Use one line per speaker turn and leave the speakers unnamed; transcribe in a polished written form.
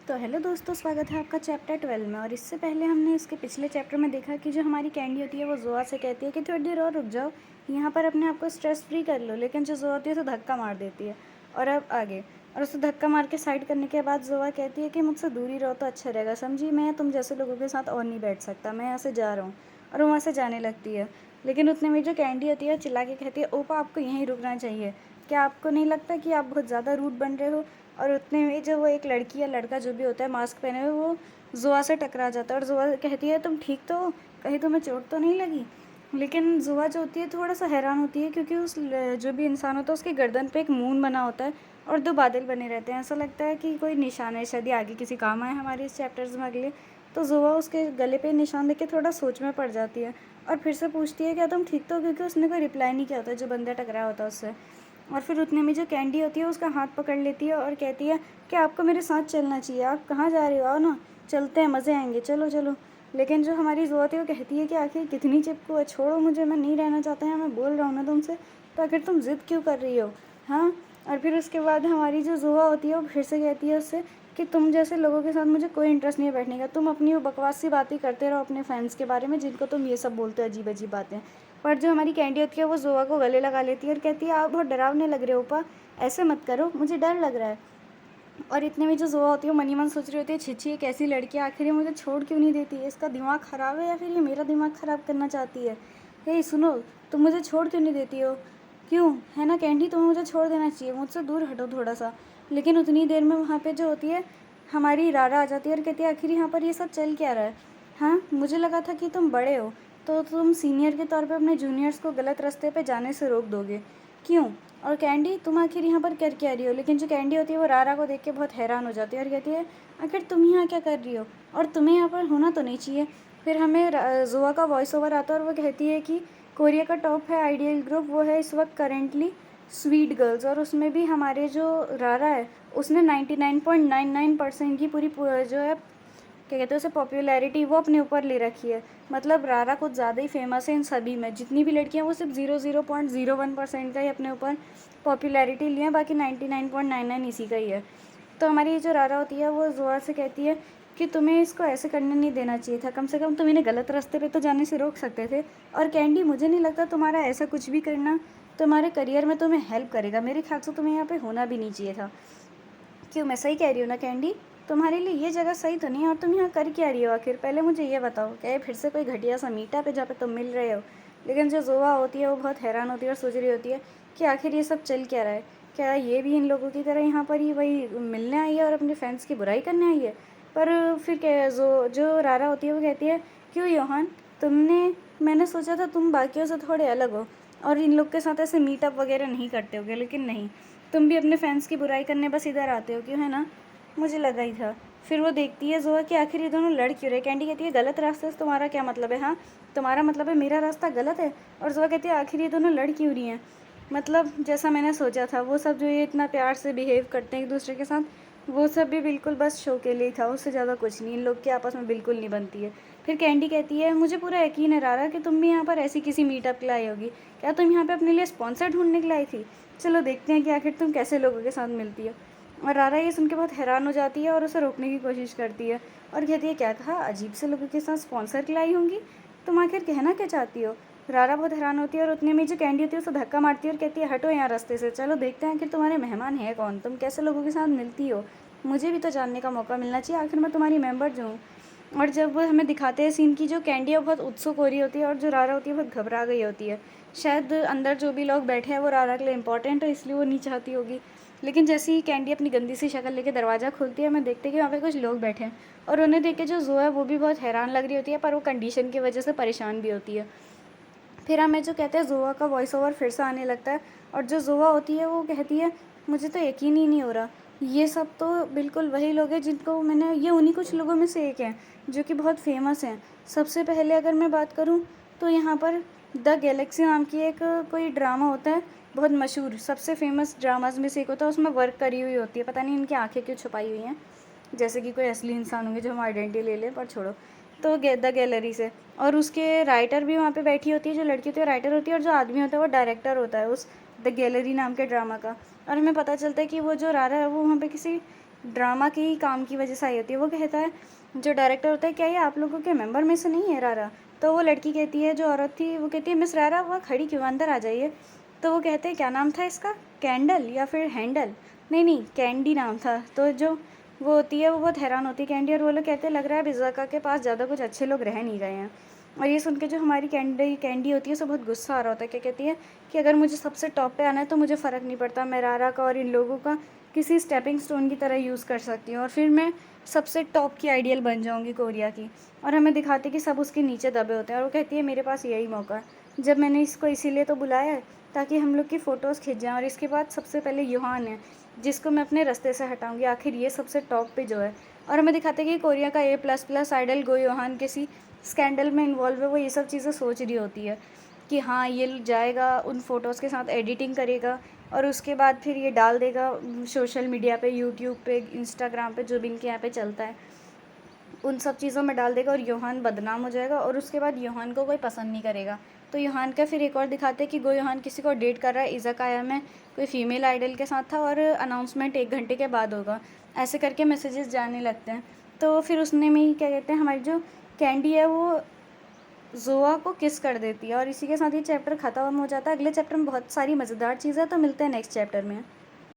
तो हेलो दोस्तों, स्वागत है आपका चैप्टर 12 में। और इससे पहले हमने इसके पिछले चैप्टर में देखा कि जो हमारी कैंडी होती है वो जोआ से कहती है कि थोड़ी देर और रुक जाओ, यहाँ पर अपने आप को स्ट्रेस फ्री कर लो। लेकिन जो जोआ होती है उसे धक्का मार देती है और अब आगे, और उसे धक्का मार के साइड करने के बाद जोआ कहती है कि मुझसे दूरी रहो तो अच्छा रहेगा, समझी। मैं तुम जैसे लोगों के साथ और नहीं बैठ सकता, मैं यहाँ से जा रहा हूँ। और वो वहाँ से जाने लगती है। लेकिन उतने में जो कैंडी होती है चिल्ला के कहती है, ओपा आपको यहीं रुकना चाहिए, क्या आपको नहीं लगता कि आप बहुत ज़्यादा रूड बन रहे हो। और उतने में जो वो एक लड़की या लड़का जो भी होता है मास्क पहने हुए, वो जोआ से टकरा जाता है। और जोआ कहती है, तुम ठीक तो हो, कहीं तुम्हें चोट तो नहीं लगी। लेकिन जोआ जो होती है थोड़ा सा हैरान होती है, क्योंकि उस जो भी इंसान होता है उसकी गर्दन पे एक मून बना होता है और दो बादल बने रहते हैं। ऐसा लगता है कि कोई निशान है, शायद ये आगे किसी काम आए हमारे इस चैप्टर्स में अगले। तो जोआ उसके गले पे निशान देख के थोड़ा सोच में पड़ जाती है और फिर से पूछती है, क्या तुम ठीक तो हो, क्योंकि उसने कोई रिप्लाई नहीं किया होता जो बंदा टकराया होता है उससे। और फिर उतने में जो कैंडी होती है उसका हाथ पकड़ लेती है और कहती है कि आपको मेरे साथ चलना चाहिए, आप कहाँ जा रहे हो, आओ ना चलते हैं, मज़े आएंगे, चलो चलो। लेकिन जो हमारी जोआ होती है वो कहती है कि आखिर कितनी चिपकू है, छोड़ो मुझे, मैं नहीं रहना चाहता है, मैं बोल रहा हूँ ना तुमसे, तो आखिर तुम ज़िद क्यों कर रही हो। हाँ। और फिर उसके बाद हमारी जो जोआ होती है वो फिर से कहती है उससे कि तुम जैसे लोगों के साथ मुझे कोई इंटरेस्ट नहीं है बैठने का, तुम अपनी वो बकवास सी बातें करते रहो अपने फैंस के बारे में, जिनको तुम ये सब बोलते हो अजीब अजीब बातें। पर जो हमारी कैंडी होती है वो जोआ को गले लगा लेती है और कहती है, आप बहुत डरावने लग रहे हो पा, ऐसे मत करो, मुझे डर लग रहा है। और इतने में जो जोआ होती है वो मनी मन सोच रही होती है, छिछी एक ऐसी लड़की आखिर ये मुझे छोड़ क्यों नहीं देती है, इसका दिमाग ख़राब है या फिर ये मेरा दिमाग ख़राब करना चाहती है। हे सुनो, तुम मुझे छोड़ क्यों नहीं देती हो, क्यों, है ना कैंडी, तुम्हें मुझे छोड़ देना चाहिए, मुझसे दूर हटो थोड़ा सा। लेकिन उतनी देर में वहाँ पे जो होती है हमारी रारा आ जाती है और कहती है, आखिर यहाँ पर ये सब चल क्या रहा है। हाँ, मुझे लगा था कि तुम बड़े हो तो तुम सीनियर के तौर पे अपने जूनियर्स को गलत रास्ते पे जाने से रोक दोगे, क्यों। और कैंडी, तुम आखिर यहाँ पर कर क्या रही हो। लेकिन जो कैंडी होती है वो रारा को देख के बहुत हैरान हो जाती है और कहती है, आखिर तुम यहाँ क्या कर रही हो, और तुम्हें यहाँ पर होना तो नहीं चाहिए। फिर हमें जोआ का वॉइस ओवर आता है और वो कहती है कि कोरिया का टॉप है आइडियल ग्रुप, वो है इस वक्त करेंटली स्वीट गर्ल्स, और उसमें भी हमारे जो रारा है उसने 99.99% की पूरी जो है क्या कहते हैं उसे पॉपुलैरिटी वो अपने ऊपर ले रखी है। मतलब रारा कुछ ज़्यादा ही फेमस है इन सभी में, जितनी भी लड़कियां वो सिर्फ 0.01% का ही अपने ऊपर पॉपुलैरिटी लिए हैं, बाकी 99.99 इसी का ही है। तो हमारी ये जो रारा होती है वो जोआ से कहती है कि तुम्हें इसको ऐसे करने नहीं देना चाहिए था, कम से कम तुम इन्हें गलत रास्ते पे तो जाने से रोक सकते थे। और कैंडी, मुझे नहीं लगता तुम्हारा ऐसा कुछ भी करना तुम्हारे करियर में तुम्हें हेल्प करेगा, मेरे ख्याल से तुम्हें यहाँ पे होना भी नहीं चाहिए था। क्यों, मैं सही कह रही हूँ ना कैंडी, तुम्हारे लिए ये जगह सही तो नहीं है, और तुम यहाँ कर क्या रही हो आखिर, पहले मुझे ये बताओ, क्या ये फिर से कोई घटिया सा मीटअप है जहाँ पे तुम मिल रहे हो। लेकिन जो जोआ होती है वो बहुत हैरान होती है और सोच रही होती है कि आखिर ये सब चल क्या रहा है, क्या ये भी इन लोगों की तरह यहाँ पर ही वही मिलने आई है और अपने फैंस की बुराई करने आई है। पर फिर क्या, जो जो रारा होती है वो कहती है, क्यों योहान, मैंने सोचा था तुम बाकियों से थोड़े अलग हो और इन लोग के साथ ऐसे मीटअप वगैरह नहीं करते होगे, लेकिन नहीं, तुम भी अपने फैंस की बुराई करने बस इधर आते हो, क्यों, है ना, मुझे लगा ही था। फिर वो देखती है जोआ कि आखिर ये दोनों लड़ क्यों रहे। कैंडी कहती है, गलत रास्ते से तुम्हारा क्या मतलब है, हाँ, तुम्हारा मतलब है मेरा रास्ता गलत है। और जोआ कहती है, आखिर ये दोनों लड़ क्यों रही हैं, मतलब जैसा मैंने सोचा था, वो सब जो ये इतना प्यार से बिहेव करते हैं एक दूसरे के साथ, वो सब भी बिल्कुल बस शो के लिए था, उससे ज़्यादा कुछ नहीं, इन लोग की आपस में बिल्कुल नहीं बनती है। फिर कैंडी कहती है, मुझे पूरा यकीन है रारा कि तुम भी यहाँ पर ऐसी किसी मीटअप के लिए आई होगी, क्या तुम यहाँ पे अपने लिए स्पॉन्सर ढूंढने के लिए आई थी, चलो देखते हैं कि आखिर तुम कैसे लोगों के साथ मिलती हो। और रारा ये सुन के बहुत हैरान हो जाती है और उसे रोकने की कोशिश करती है और कहती है, क्या कहा, अजीब से लोगों के साथ स्पॉन्सर के लिए आई होंगी, तुम आखिर कहना क्या चाहती हो। रारा बहुत हैरान होती है और उतने में जो कैंडी होती है उसे धक्का मारती है और कहती है, हटो यहाँ रास्ते से, चलो देखते हैं कि तुम्हारे मेहमान है कौन, तुम कैसे लोगों के साथ मिलती हो, मुझे भी तो जानने का मौका मिलना चाहिए, आखिर मैं तुम्हारी मेंबर जो हूँ। और जब वो हमें दिखाते हैं सीन की जो कैंडी है बहुत उत्सुक हो रही होती है और जो रारा होती है बहुत घबरा गई होती है, शायद अंदर जो भी लोग बैठे हैं वो रारा के लिए इंपॉर्टेंट है, इसलिए वो नहीं चाहती होगी। लेकिन जैसे ही कैंडी अपनी गंदी सी शक्ल लेके दरवाज़ा खोलती है, हमें देखते हैं कि वहाँ पे कुछ लोग बैठे हैं और उन्हें देख के जो जो है वो भी बहुत हैरान लग रही होती है, पर वो कंडीशन की वजह से परेशान भी होती है। फिर हमें जो कहते हैं जोआ का वॉइस ओवर फिर से आने लगता है और जो जोआ होती है वो कहती है, मुझे तो यकीन ही नहीं हो रहा, ये सब तो बिल्कुल वही लोग हैं जिनको मैंने, ये उन्हीं कुछ लोगों में से एक हैं जो कि बहुत फेमस हैं। सबसे पहले अगर मैं बात करूं तो यहाँ पर द गैलेक्सी नाम की एक कोई ड्रामा होता है, बहुत मशहूर सबसे फेमस ड्रामाज में से एक होता है, उसमें वर्क करी हुई होती है, पता नहीं इनकी आंखें क्यों छुपाई हुई हैं, जैसे कि कोई असली इंसान होंगे जो हम आइडेंटिटी ले लें, पर छोड़ो। तो द गैलरी से, और उसके राइटर भी वहाँ पे बैठी होती है, जो लड़की होती है राइटर होती है और जो आदमी होता है वो डायरेक्टर होता है उस द गैलरी नाम के ड्रामा का। और हमें पता चलता है कि वो जो रारा है वो वहाँ पे किसी ड्रामा के ही काम की वजह से आई होती है। वो कहता है, जो डायरेक्टर होता है, क्या ये आप लोगों के मेंबर में से नहीं है रारा? तो वो लड़की कहती है, जो औरत थी, वो कहती है, मिस रारा वह खड़ी क्यों, अंदर आ जाइए। तो वो कहते हैं, क्या नाम था इसका, कैंडल या फिर हैंडल? नहीं नहीं, कैंडी नाम था। तो जो वो होती है वो बहुत हैरान होती है कैंडी, और वो लोग कहते हैं लग रहा है बिज़ाका के पास ज़्यादा कुछ अच्छे लोग रह नहीं गए हैं। और ये सुन के जो हमारी कैंडी कैंडी होती है उसे बहुत गुस्सा आ रहा होता है। क्या कहती है कि अगर मुझे सबसे टॉप पे आना है तो मुझे फ़र्क नहीं पड़ता, मैं रारा का और इन लोगों का किसी स्टेपिंग स्टोन की तरह यूज़ कर सकती हूँ, और फिर मैं सबसे टॉप की आइडियल बन जाऊँगी कोरिया की। और हमें दिखाते कि सब उसके नीचे दबे होते हैं, और वो कहती है मेरे पास यही मौका है, जब मैंने इसको इसीलिए तो बुलाया है ताकि हम लोग की फ़ोटोज़ खिंच जाएँ, और इसके बाद सबसे पहले यूहान है जिसको मैं अपने रास्ते से हटाऊँगी, आखिर ये सबसे टॉप पे जो है। और हमें दिखाते हैं कि कोरिया का A++ आइडल गो योहान किसी स्कैंडल में इन्वॉल्व है, वो ये सब चीज़ें सोच रही होती है कि हाँ, ये जाएगा उन फ़ोटोज़ के साथ एडिटिंग करेगा, और उसके बाद फिर ये डाल देगा सोशल मीडिया पे, यूट्यूब पे, इंस्टाग्राम पे, जो भी इनके यहाँ पे चलता है, उन सब चीज़ों में डाल देगा, और योहान बदनाम हो जाएगा, और उसके बाद योहान को कोई पसंद नहीं करेगा। तो योहान का फिर एक और दिखाते हैं कि गो योहान किसी को डेट कर रहा है इज़ाकाया में, कोई फीमेल आइडल के साथ था, और अनाउंसमेंट 1 घंटे के बाद होगा। ऐसे करके मैसेजेस जाने लगते हैं। तो फिर उसने में ही क्या कहते हैं, हमारी जो कैंडी है वो ज़ोआ को किस कर देती है, और इसी के साथ ये चैप्टर ख़त्म हो जाता है। अगले चैप्टर में बहुत सारी मज़ेदार चीज़ें हैं, तो मिलते हैं नेक्स्ट चैप्टर में।